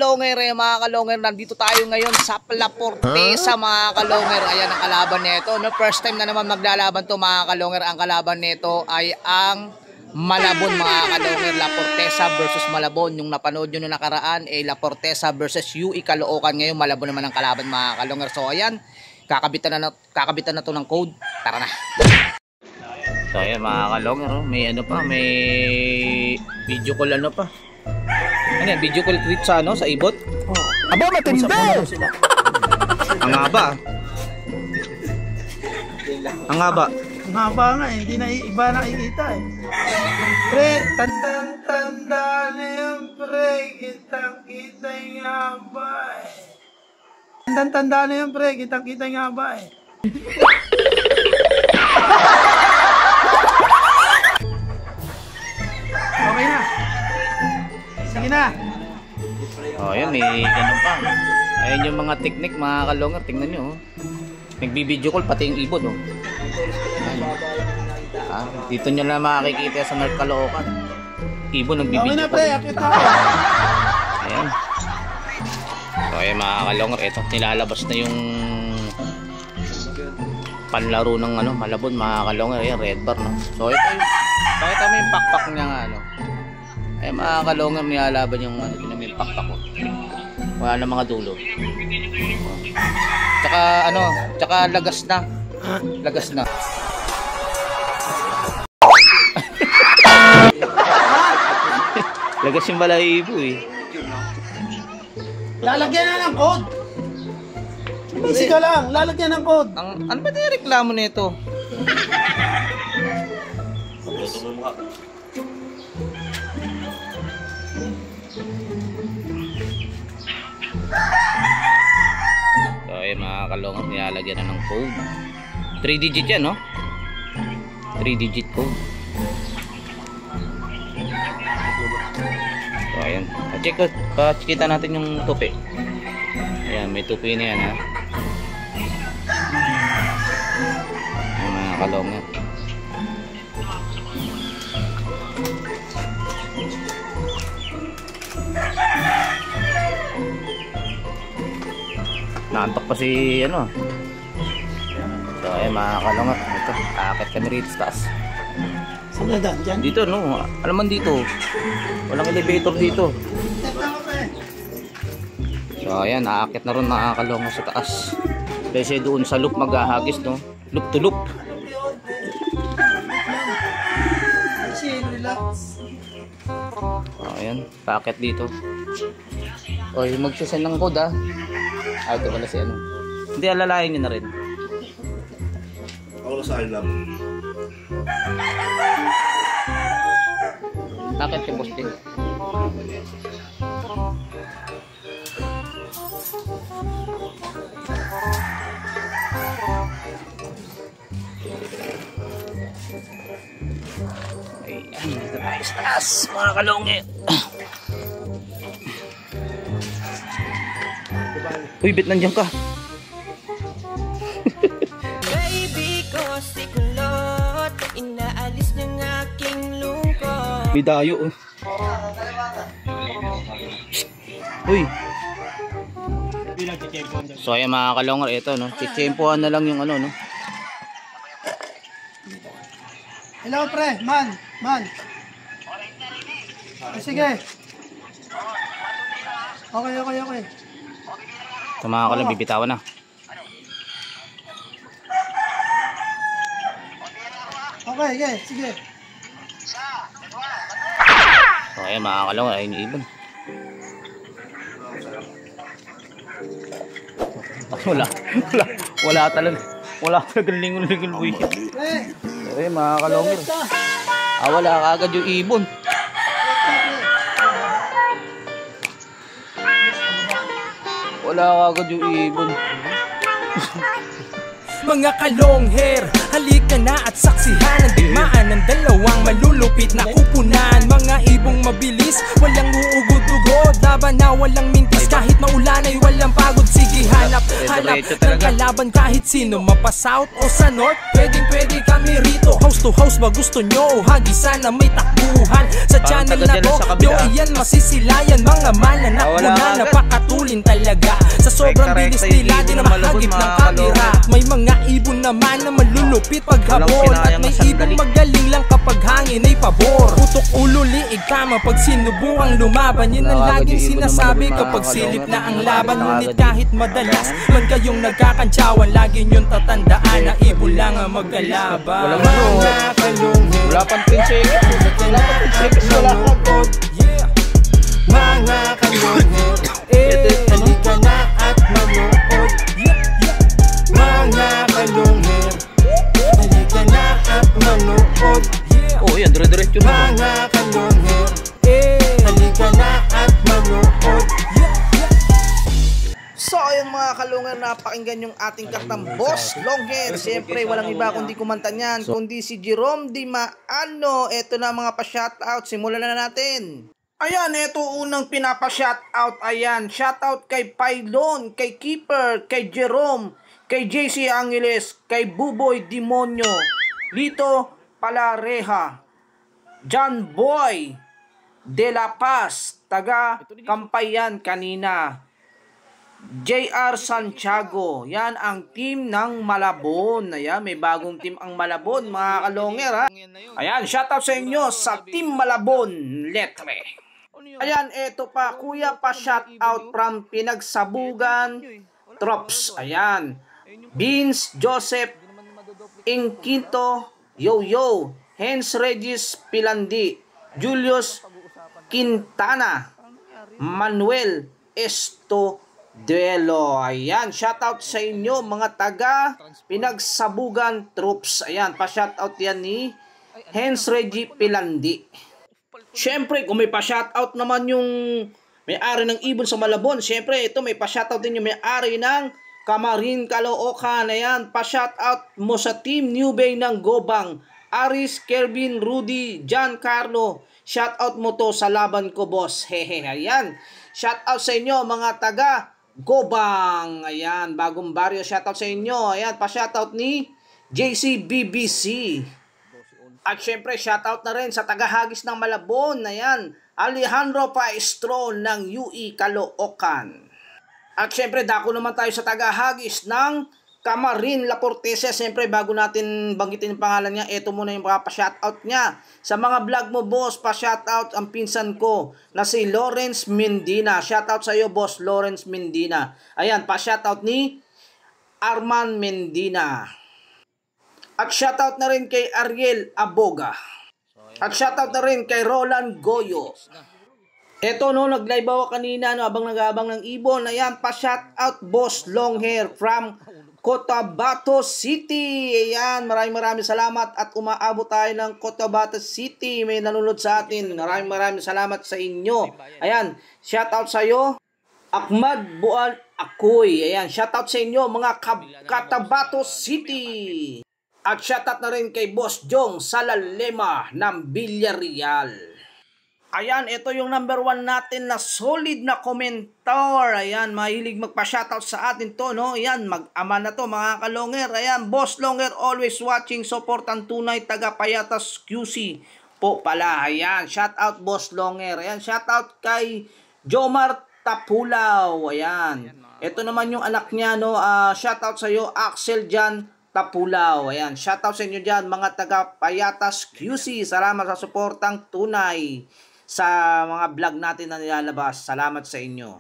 kalonger, mga kalonger, nandito tayo ngayon sa La Forteza, mga kalonger. Ayan ang kalaban nito. No, first time na naman maglalaban to, mga kalonger. Ang kalaban nito ay ang Malabon, mga kalonger. La Forteza versus Malabon. Yung napanood nyo na nakaraan ay La Forteza versus UE Caloocan. Ngayon Malabon naman ang kalaban, mga kalonger. So ayan, kakabitan na to ng code. Tara na. So ayan, mga kalonger, may ano pa, may video call ano pa. Ano yan, video call tweet sa ano, sa ibot? Oh. Aba, matindi! Ang haba. Ang haba. Ang haba nga eh, hindi na iba nakikita eh. Pre, tanda na yung pre, kitang-kita yung haba eh. Tanda na yung pre, kitang-kita yung haba eh. Okay na. Sige na. Oh, ayan, may ganun pa. Ayan yung mga technique, mga kalonger. Tingnan nyo. Nagbibideo call pati yung ibon. Oh. Dito nyo na makikita sa North Caloocan. Ibon nagbibideo call. Okay na pre, akit ako. Ayan. So ayan, mga kalonger. Ito, nilalabas na yung panlaro ng ano, Malabon, mga kalonger. Ayan, red bar, no? So ito yung, pakita mo yung pakpak niya nga, ano. Ay, mga kalongan, nilalaban yung ano, yung pakpak ko. Wala na mga dulo. Tsaka ano, tsaka lagas na. Lagas na. Lagas yung balahibo eh. Lalagyan na ng code. Easy ka lang, lalagyan ng code. Ano ba yung reklamo nito? So ayun, mga kalongan, nilalagyan na ng code. 3 digit yan, no? 3 digit code. So ayun, pa-check natin yung tupi. Ayan, may tupi na yan, ha. Ayan, mga kalongan. Naantok pa si ano. So ay, mga kalongat, ito, aakit kami rito sa taas. Saan na daan dyan? Dito, no, alam man dito, walang elevator dito. So ayan, aakit na rin, mga kalongat, sa taas. Kasi doon sa loop maghahagis, no, loop to loop. So ayan, paakit dito. Oy, magsasend ng code, ah. Ito pala si ano. Hindi, alalayan nyo na rin. Ako na sa alam. Nakit yung poste. Ay, dito tayo sa taas, mga kalonge. Uy, bit nandiyan ka. Baby ko si kulot, inaalis ng aking lungkot. May dayo, oh. Uy. So ayan, mga kalongar, ito, no. Chichempohan na lang yung ano, no. Hello pre, man. Sige. Okay. Ito, mga kalong, bibitawan na. Okay, sige. So ayan, mga kalong, ayun yung ibon. Wala talaga lingon-lingon buhay. So ayan, mga kalong, wala kaagad yung ibon. Wala agad yung ibon. Mga kalongher, halika na at saksihan ang digmaan ng dalawang malulupit na kupunan. Mga ibong mabilis, walang uugod-ugod, laban na walang mintis. Kahit maulan ay walang pagod, sige hanap Hanap Diretso ng talaga. kalaban kahit sino, mapa south o sa north, pwede kami rito. House to house ba gusto nyo? Hagi sana may takbuhan sa Parang channel taga na dyan to. sa kabila. Yo, iyan masisilayan, mga mananap mo Wala na agad. napakatulin talaga. Sa sobrang bilis Rekta-rekta yung nila, ibon di na ng Malabon, mahagip ng mga kamera. May mga ibon naman na malulupit pag Walang habol, at kinayang may na sandali. ibon magaling lang kapag hangin ay pabor. Putok ulo, liig kama pag sinubukang lumaban. Yun ang Wala agad laging yung ibon ng sinasabi Malabon, mga kapag silip kalongan. na ang laban. Wala Ngunit agad kahit madalas man kayong nagkakantsawan, lagi nyong tatandaan na ibon lang ang magkalaban. Walang ano. Mga kalungit, Wala pang 10 seconds. Wala pang 10 seconds. Wala pang. yeah. Mga kalungit, halika na at manood. Mga kalungit, halika na at manood. Oh, yan, dire-diretso na. Mga kalungit, halika na at manood. So ayun mga kalungan, napakinggan yung ating kartang Boss Longhair. Siyempre walang iba kundi kumanta niyan, kundi si Jerome Di Maano. Ito na mga pa-shoutout, simulan na natin. Ayan, ito unang pinapa-shoutout. Ayan, shoutout kay Pailon, kay Keeper, kay Jerome, kay JC Angeles, kay Buboy Demonyo, Lito Palareja, John Boy De La Paz, taga Kampayan kanina, JR Santiago. Yan ang team ng Malabon. Ayan, may bagong team ang Malabon, mga kalonger ha. Ayan, shoutout sa inyo sa Team Malabon Letre. Ayan, eto pa, kuya pa shoutout from Pinagsabugan Trops. Ayan, Vince Joseph Inquinto, Yo, Hens Regis Pilandi, Julius Quintana, Manuel Duelo. Ayan, shoutout sa inyo mga taga Pinagsabugan Troops. Ayan, pa-shoutout yan ni Hens Reggie Pilandi. Siyempre, kung may pa-shoutout naman yung may-ari ng ibon sa Malabon, siyempre, ito may pa-shoutout din yung may-ari ng Kamarin Caloocan. Ayan, pa-shoutout mo sa Team New Bay ng Gobang, Aris, Kelvin, Rudy, Giancarlo. Shoutout mo to sa laban ko, boss. Hehe, ayan. Shoutout sa inyo mga taga Gobang. Ayan, bagong baryo. Shoutout sa inyo. Ayan, pa-shoutout ni JCBBC. At syempre, shoutout na rin sa tagahagis ng Malabon. Ayan, Alejandro Paestro ng UE Caloocan. At syempre, dako naman tayo sa tagahagis ng Kamarin La Portesa. Syempre, bago natin banggitin yung pangalan niya, eto muna yung pa-shoutout niya. Sa mga vlog mo, boss, pa-shoutout ang pinsan ko na si Lawrence Mendina. Shoutout sa iyo, boss, Lawrence Mendina. Ayan, pa-shoutout ni Arman Mendina. At shoutout na rin kay Ariel Aboga. At shoutout na rin kay Roland Goyo. Eto no, nag-live ako kanina no, abang nag-aabang ng ibon. Ayan, pa-shoutout Boss Longhair from Cotabato City. Ayan, maraming salamat at umaabot tayo ng Cotabato City. May nanonood sa atin. Maraming salamat sa inyo. Ayan, shoutout sa iyo Ahmad Buan Akoy. Ayan, shoutout sa inyo mga Cotabato City. At shoutout na rin kay Boss Jong Salalema ng Villarreal. Ayan, ito yung number 1 natin na solid na komentar. Ayan, mahilig magpa-shoutout sa atin to, no? Ayan, mag-ama na to mga kalonger. Ayan, Boss Longhair always watching, support ang tunay, taga Payatas QC po pala. Ayan, shoutout Boss Longhair. Ayan, shoutout kay Jomar Tapulaw. Ayan, ito naman yung anak niya, no? Shoutout sa iyo, Axel Jan Tapulaw. Ayan, shoutout sa inyo dyan, mga taga Payatas QC. Salamat sa suportang tunay sa mga vlog natin na nilalabas. Salamat sa inyo.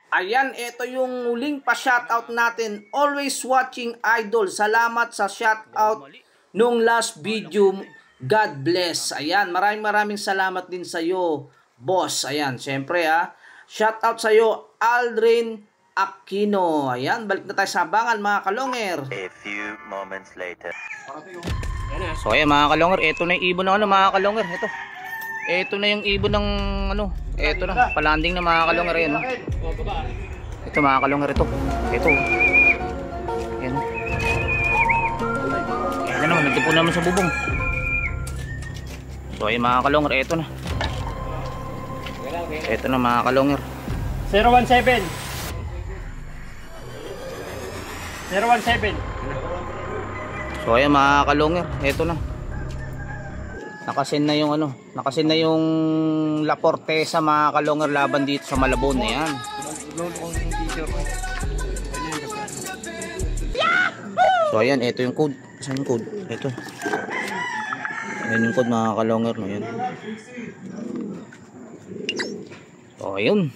Ayan, ito yung muling pa-shoutout natin. Always watching idol. Salamat sa shoutout nung last video. God bless. Ayan, maraming salamat din sa iyo, boss. Ayan, syempre shoutout sa iyo, Aldrin Aquino. Ayan, balik na tayo sa abangan mga kalongher. A few moments later. So ayan mga kalongher, ito na yung ibon ng mga kalongher. Ito na yung ibon ng ito na, palanding na mga kalongher. Ayan, ito mga kalongher, ito. Ayan. Ayan naman, nagtupo naman sa bubong. So ayan mga kalongher, ito na. Ito na mga kalongher. 017. 017. So ayan mga kalongero, eto na. Nakasin na yung ano, nakasin na yung La Portesa mga kalongero laban dito sa Malabon. Ayan. So ayan, eto yung code. Saan yung code? Eto. Ayan yung code mga kalongero. Ayan. So ayun.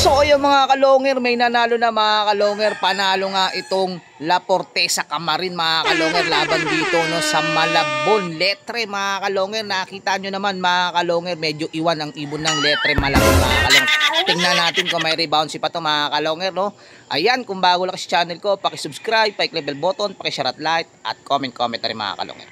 So ayun mga kalonger, may nanalo na mga kalonger. Panalo nga itong La Portesa Camarin mga kalonger laban dito no sa Malabon. Letre mga kalonger, nakita nyo naman mga kalonger, medyo iwan ang ibon ng Letre Malabon mga kalonger. Tingnan natin kung may rebound si pa to mga kalonger no. Ayan, kung bago lang sa channel ko, paki-subscribe, paki-click bell button, paki-share at like at comment rin mga kalonger.